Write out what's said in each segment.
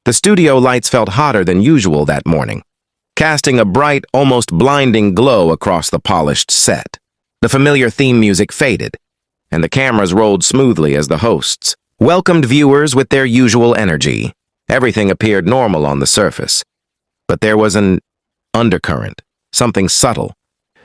The studio lights felt hotter than usual that morning, casting a bright, almost blinding glow across the polished set. The familiar theme music faded, and the cameras rolled smoothly as the hosts welcomed viewers with their usual energy. Everything appeared normal on the surface, but there was an undercurrent, something subtle,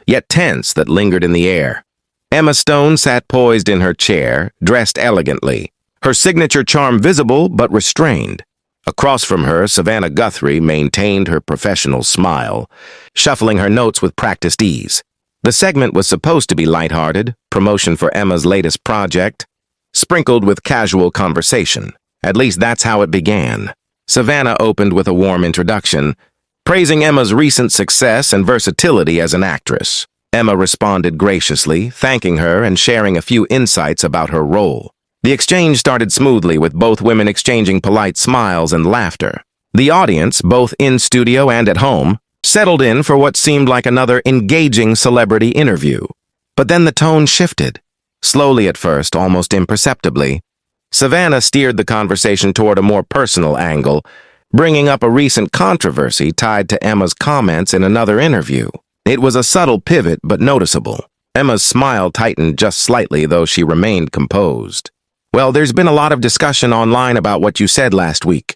yet tense that lingered in the air. Emma Stone sat poised in her chair, dressed elegantly, her signature charm visible but restrained. Across from her, Savannah Guthrie maintained her professional smile, shuffling her notes with practiced ease. The segment was supposed to be lighthearted, promotion for Emma's latest project, sprinkled with casual conversation. At least that's how it began. Savannah opened with a warm introduction, praising Emma's recent success and versatility as an actress. Emma responded graciously, thanking her and sharing a few insights about her role. The exchange started smoothly, with both women exchanging polite smiles and laughter. The audience, both in studio and at home, settled in for what seemed like another engaging celebrity interview. But then the tone shifted. Slowly at first, almost imperceptibly, Savannah steered the conversation toward a more personal angle, bringing up a recent controversy tied to Emma's comments in another interview. It was a subtle pivot, but noticeable. Emma's smile tightened just slightly, though she remained composed. "Well, there's been a lot of discussion online about what you said last week,"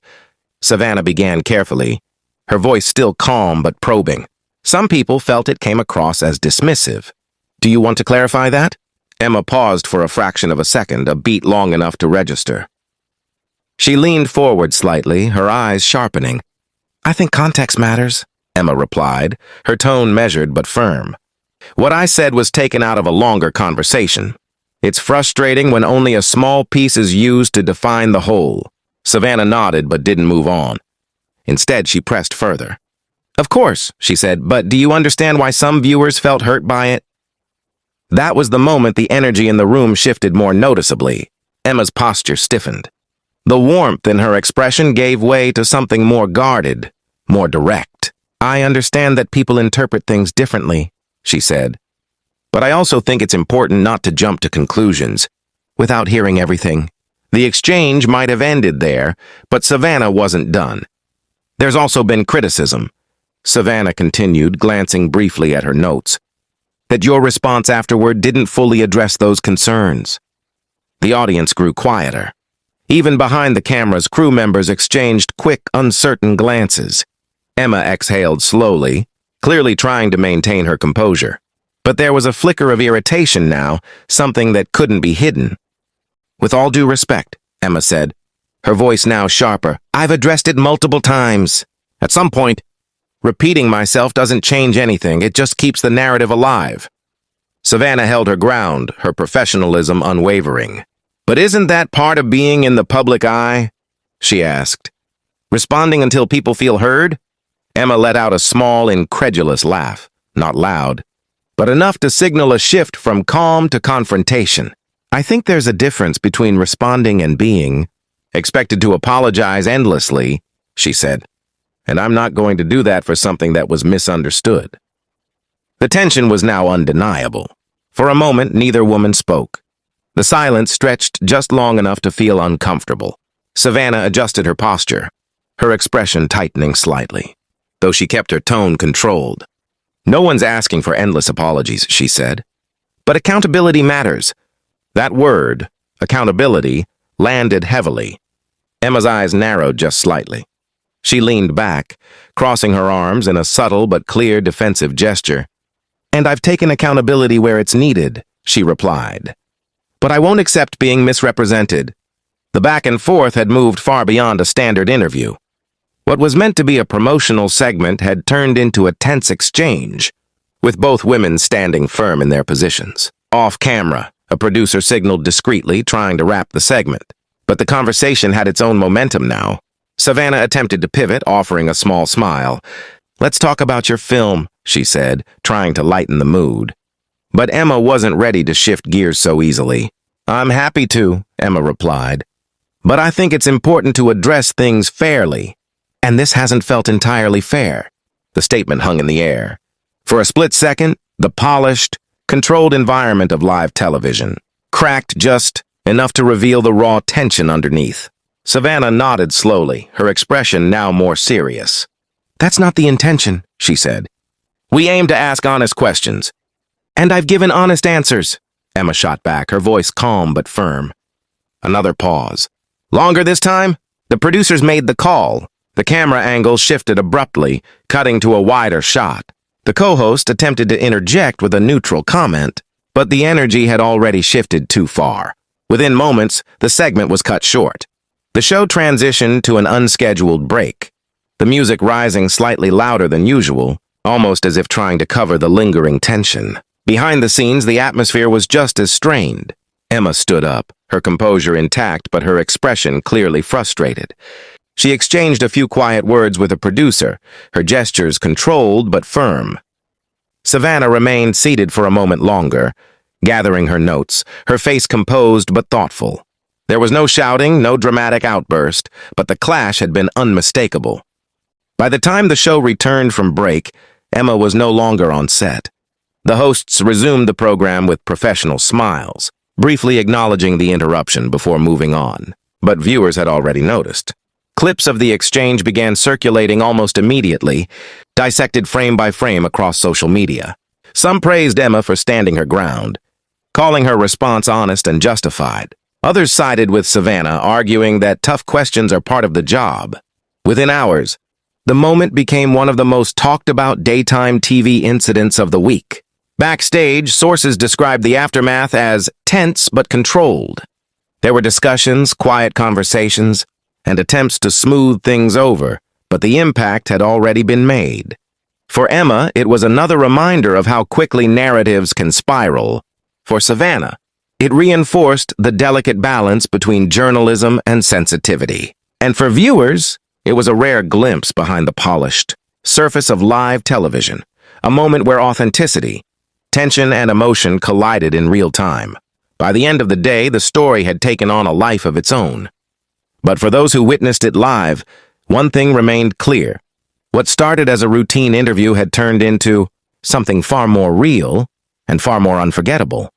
Savannah began carefully, her voice still calm but probing. "Some people felt it came across as dismissive. Do you want to clarify that?" Emma paused for a fraction of a second, a beat long enough to register. She leaned forward slightly, her eyes sharpening. "I think context matters," Emma replied, her tone measured but firm. "What I said was taken out of a longer conversation. It's frustrating when only a small piece is used to define the whole." Savannah nodded but didn't move on. Instead, she pressed further. "Of course," she said, "but do you understand why some viewers felt hurt by it?" That was the moment the energy in the room shifted more noticeably. Emma's posture stiffened. The warmth in her expression gave way to something more guarded, more direct. "I understand that people interpret things differently," she said. "But I also think it's important not to jump to conclusions without hearing everything." The exchange might have ended there, but Savannah wasn't done. "There's also been criticism," Savannah continued, glancing briefly at her notes, "that your response afterward didn't fully address those concerns." The audience grew quieter. Even behind the cameras, crew members exchanged quick, uncertain glances. Emma exhaled slowly, clearly trying to maintain her composure. But there was a flicker of irritation now, something that couldn't be hidden. "With all due respect," Emma said, her voice now sharper, "I've addressed it multiple times. At some point, repeating myself doesn't change anything, it just keeps the narrative alive." Savannah held her ground, her professionalism unwavering. "But isn't that part of being in the public eye?" she asked. "Responding until people feel heard?" Emma let out a small, incredulous laugh, not loud, but enough to signal a shift from calm to confrontation. "I think there's a difference between responding and being expected to apologize endlessly," she said. "And I'm not going to do that for something that was misunderstood." The tension was now undeniable. For a moment, neither woman spoke. The silence stretched just long enough to feel uncomfortable. Savannah adjusted her posture, her expression tightening slightly, though she kept her tone controlled. "No one's asking for endless apologies," she said. "But accountability matters." That word, accountability, landed heavily. Emma's eyes narrowed just slightly. She leaned back, crossing her arms in a subtle but clear defensive gesture. "And I've taken accountability where it's needed," she replied. "But I won't accept being misrepresented." The back and forth had moved far beyond a standard interview. What was meant to be a promotional segment had turned into a tense exchange, with both women standing firm in their positions. Off camera, a producer signaled discreetly, trying to wrap the segment. But the conversation had its own momentum now. Savannah attempted to pivot, offering a small smile. "Let's talk about your film," she said, trying to lighten the mood. But Emma wasn't ready to shift gears so easily. "I'm happy to," Emma replied. "But I think it's important to address things fairly. And this hasn't felt entirely fair." The statement hung in the air. For a split second, the polished, controlled environment of live television cracked just enough to reveal the raw tension underneath. Savannah nodded slowly, her expression now more serious. "That's not the intention," she said. "We aim to ask honest questions." "And I've given honest answers," Emma shot back, her voice calm but firm. Another pause. "Longer this time?" The producers made the call. The camera angle shifted abruptly, cutting to a wider shot. The co-host attempted to interject with a neutral comment, but the energy had already shifted too far. Within moments, the segment was cut short. The show transitioned to an unscheduled break, the music rising slightly louder than usual, almost as if trying to cover the lingering tension. Behind the scenes, the atmosphere was just as strained. Emma stood up, her composure intact but her expression clearly frustrated. She exchanged a few quiet words with a producer, her gestures controlled but firm. Savannah remained seated for a moment longer, gathering her notes, her face composed but thoughtful. There was no shouting, no dramatic outburst, but the clash had been unmistakable. By the time the show returned from break, Emma was no longer on set. The hosts resumed the program with professional smiles, briefly acknowledging the interruption before moving on. But viewers had already noticed. Clips of the exchange began circulating almost immediately, dissected frame by frame across social media. Some praised Emma for standing her ground, calling her response honest and justified. Others sided with Savannah, arguing that tough questions are part of the job. Within hours, the moment became one of the most talked-about daytime TV incidents of the week. Backstage, sources described the aftermath as tense but controlled. There were discussions, quiet conversations, and attempts to smooth things over, but the impact had already been made. For Emma, it was another reminder of how quickly narratives can spiral. For Savannah, it reinforced the delicate balance between journalism and sensitivity. And for viewers, it was a rare glimpse behind the polished surface of live television, a moment where authenticity, tension, and emotion collided in real time. By the end of the day, the story had taken on a life of its own. But for those who witnessed it live, one thing remained clear. What started as a routine interview had turned into something far more real and far more unforgettable.